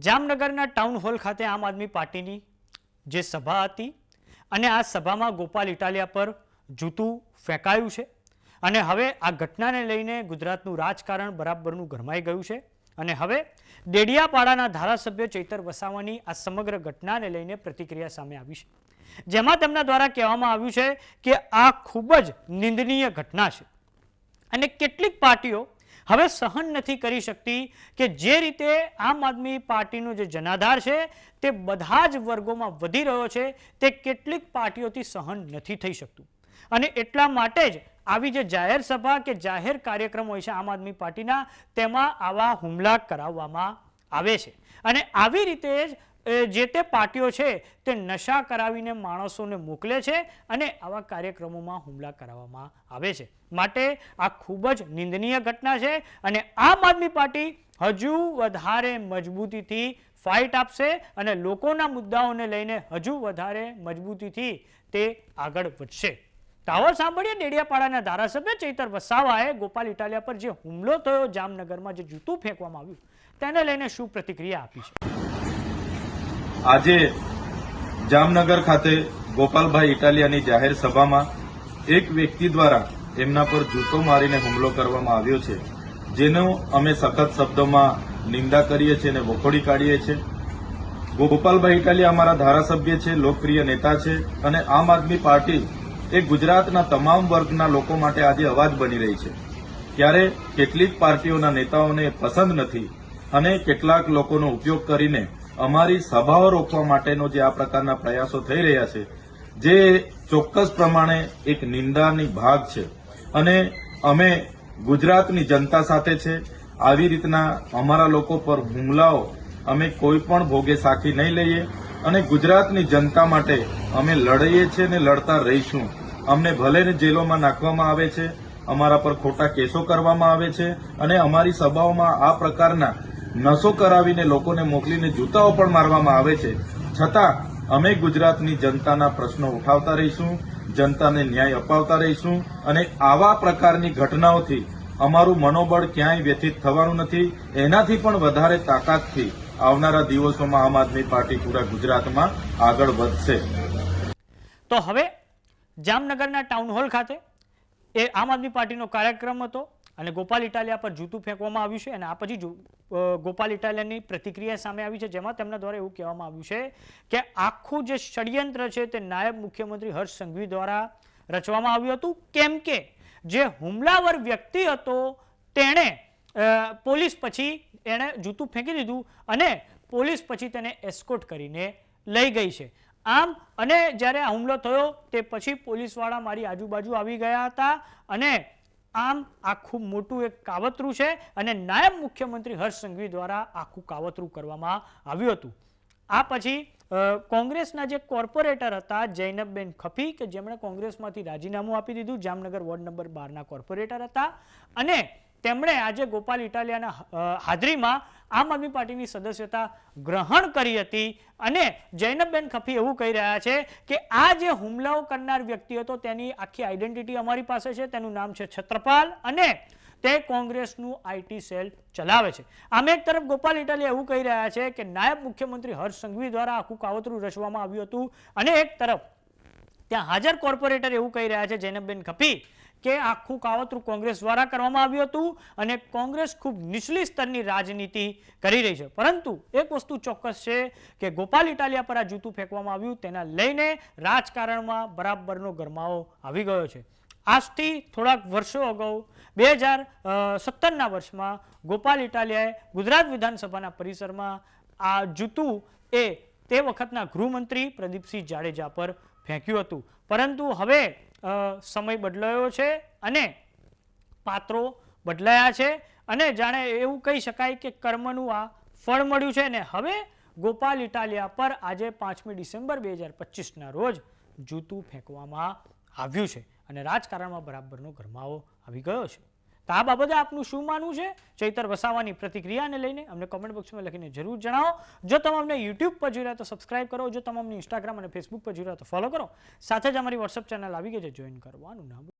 જામનગરના town hall ખાતે આમ આદમી પાર્ટીની જે સભા હતી અને આ સભામાં ગોપાલ ઇટાલિયા પર જૂતું ફેંકાયું છે અને હવે આ ઘટનાને લઈને ગુજરાતનું રાજકારણ બરાબરનું ગરમાઈ ગયું છે અને હવે ડેડિયાપાડાના ધારાસભ્ય ચૈતર વસાવાની આ સમગ્ર ઘટનાને લઈને પ્રતિક્રિયા સામે આવી છે, જેમાં તેમના દ્વારા કહેવામાં આવ્યું છે કે આ ખૂબ જ નિંદનીય ઘટના છે અને કેટલીક પાર્ટીઓ હવે સહન નથી કરી શકતી કે જે રીતે આમ આદમી પાર્ટીનો જે જનાધાર છે તે બધા જ વર્ગોમાં વધી રહ્યો છે તે કેટલીક પાર્ટીઓથી સહન નથી થઈ શકતું અને એટલા માટે જ આવી જે જાહેર સભા કે જાહેર કાર્યક્રમ હોય છે આમ આદમી પાર્ટીના તેમાં આવા હુમલા કરાવવામાં આવે છે અને આવી રીતે જ જે તે પાર્ટીઓ છે તે નશા કરાવીને માણસોને મોકલે છે અને આવા કાર્યક્રમોમાં હુમલા કરાવવામાં આવે છે। માટે આ ખૂબ જ નિંદનીય ઘટના છે અને આમ આદમી પાર્ટી હજુ વધારે મજબૂતીથી ફાઇટ આપશે અને લોકોના મુદ્દાઓને લઈને હજુ વધારે મજબૂતીથી તે આગળ વધશે। તાવો સાંભળીએ ડેડિયાપાડાના ધારાસભ્ય ચૈતર વસાવાએ ગોપાલ ઇટાલિયા પર જે હુમલો થયો જામનગરમાં જે જૂતું ફેંકવામાં આવ્યું તેને લઈને શું પ્રતિક્રિયા આપી છે। આજે જામનગર ખાતે ગોપાલભાઈ ઇટાલિયાની જાહેર સભામાં એક વ્યક્તિ દ્વારા એમના પર જૂતો મારીને હુમલો કરવામાં આવ્યો છે, જેનો અમે સખત શબ્દોમાં નિંદા કરીએ છીએ અને વખોડી કાઢીએ છીએ। ગોપાલભાઈ ઇટાલિયા અમારા ધારાસભ્ય છે, લોકપ્રિય નેતા છે અને આમ આદમી પાર્ટી એ ગુજરાતના તમામ વર્ગના લોકો માટે આજે અવાજ બની રહી છે। ત્યારે કેટલીક પાર્ટીઓના નેતાઓને પસંદ નથી અને કેટલાક લોકોનો ઉપયોગ કરીને અમારી સભાઓ રોકવા માટેનો જે આ પ્રકારના પ્રયાસો થઈ રહ્યા છે, જે ચોક્કસ પ્રમાણે એક નિંદાની ભાગ છે અને અમે ગુજરાતની જનતા સાથે છે। આવી રીતના અમારા લોકો પર હુમલાઓ અમે કોઈ પણ ભોગે સાખી નહીં લઈએ અને ગુજરાતની જનતા માટે અમે લડીએ છીએ અને લડતા રહીશું। અમને ભલે જેલોમાં નાખવામાં આવે છે, અમારા પર ખોટા કેસો કરવામાં આવે છે અને અમારી સભાઓમાં આ પ્રકારના નશો કરાવીને લોકોને મોકલીને જૂતાઓ પણ મારવામાં આવે છે, છતાં અમે ગુજરાતની જનતાના પ્રશ્નો ઉઠાવતા રહીશું, જનતાને ન્યાય અપાવતા રહીશું અને આવા પ્રકારની ઘટનાઓથી અમારું મનોબળ ક્યાંય વ્યથિત થવાનું નથી। એનાથી પણ વધારે તાકાતથી આવનારા દિવસોમાં આમ આદમી પાર્ટી પૂરા ગુજરાતમાં આગળ વધશે। તો હવે જામનગરના ટાઉન હોલ ખાતે એ આમ આદમી પાર્ટીનો કાર્યક્રમ હતો અને ગોપાલ ઇટાલિયા પર જૂતું ફેંકવામાં આવ્યું છે અને આ પછી ગોપાલ ઇટાલિયાની પ્રતિક્રિયા સામે આવી છે, જેમાં તેમના દ્વારા એવું કહેવામાં આવ્યું છે કે આખું જે ષડયંત્ર છે તે નાયબ મુખ્યમંત્રી હર્ષ સંઘવી દ્વારા રચવામાં આવ્યું હતું, કેમ કે જે હુમલાવર વ્યક્તિ હતો તેણે પોલીસ પછી એણે જૂતું ફેંકી દીધું અને પોલીસ પછી તેને એસ્કોર્ટ કરીને લઈ ગઈ છે। આમ અને જ્યારે આ હુમલો થયો તે પછી પોલીસવાળા મારી આજુબાજુ આવી ગયા હતા અને આમ આખું મોટું એક કાવતરું છે અને નાયબ મુખ્યમંત્રી હર્ષ સંઘવી દ્વારા આખું કાવતરું કરવામાં આવ્યું હતું। આ પછી કોંગ્રેસના જે કોર્પોરેટર હતા જૈનબબેન ખફી કે જેમણે કોંગ્રેસમાંથી રાજીનામું આપી દીધું, જામનગર વોર્ડ નંબર 12ના કોર્પોરેટર હતા અને તેમણે આજે ગોપાલ ઇટાલિયાના હાજરીમાં આમ આદમી પાર્ટીની સદસ્યતા ગ્રહણ કરી હતી અને જૈનબબેન ખફી એવું કહી રહ્યા છે કે આ જે હુમલાઓ કરનાર વ્યક્તિ હતો તેની આખી આઈડેન્ટિટી અમારી પાસે છે, તેનું નામ છે છત્રપાલ અને તે કોંગ્રેસનું આઈટી સેલ ચલાવે છે। આમ એક તરફ ગોપાલ ઇટાલિયા એવું કહી રહ્યા છે કે નાયબ મુખ્યમંત્રી હર્ષ સંઘવી દ્વારા આખું કાવતરું રચવામાં આવ્યું હતું અને એક તરફ ત્યાં હાજર કોર્પોરેટર એવું કહી રહ્યા છે જૈનબબેન ખફી કે આખું કાવતરું કોંગ્રેસ દ્વારા કરવામાં આવ્યું હતું અને કોંગ્રેસ ખૂબ નીચલી સ્તરની રાજનીતિ કરી રહી છે। પરંતુ એક વસ્તુ ચોક્કસ છે કે ગોપાલ ઇટાલિયા પર આ જૂતું ફેંકવામાં આવ્યું તેના લઈને રાજકારણમાં બરાબરનો ગરમાવો આવી ગયો છે। આજથી થોડાક વર્ષો અગાઉ 2017ના વર્ષમાં ગોપાલ ઇટાલિયાએ ગુજરાત વિધાનસભાના પરિસરમાં આ જૂતું તે વખતના ગૃહમંત્રી પ્રદીપસિંહ જાડેજા પર ફેંક્યું હતું, પરંતુ હવે સમય બદલાયો છે અને પાત્રો બદલાયા છે અને જાણે એવું કહી શકાય કે કર્મનું આ ફળ મળ્યું છે અને હવે ગોપાલ ઇટાલિયા પર આજે 5મી ડિસેમ્બર 2025ના રોજ જૂતું ફેંકવામાં આવ્યું છે અને રાજકારણમાં બરાબરનો ગરમાવો આવી ગયો છે। તો આ બાબતે આપનું શું માનવું છે ચૈતર વસાવાની પ્રતિક્રિયાને લઈને અમને કોમેન્ટ બોક્સમાં લખીને જરૂર જણાવો। જો તમે અમને યુટ્યુબ પર જોઈ રહ્યા તો સબસ્ક્રાઇબ કરો, જો તમે અમને ઇન્સ્ટાગ્રામ અને ફેસબુક પર જોઈ રહ્યા તો ફોલો કરો, સાથે જ અમારી વોટ્સએપ ચેનલ આવી ગઈ છે જોઈન કરવાનું ના ભૂલતા।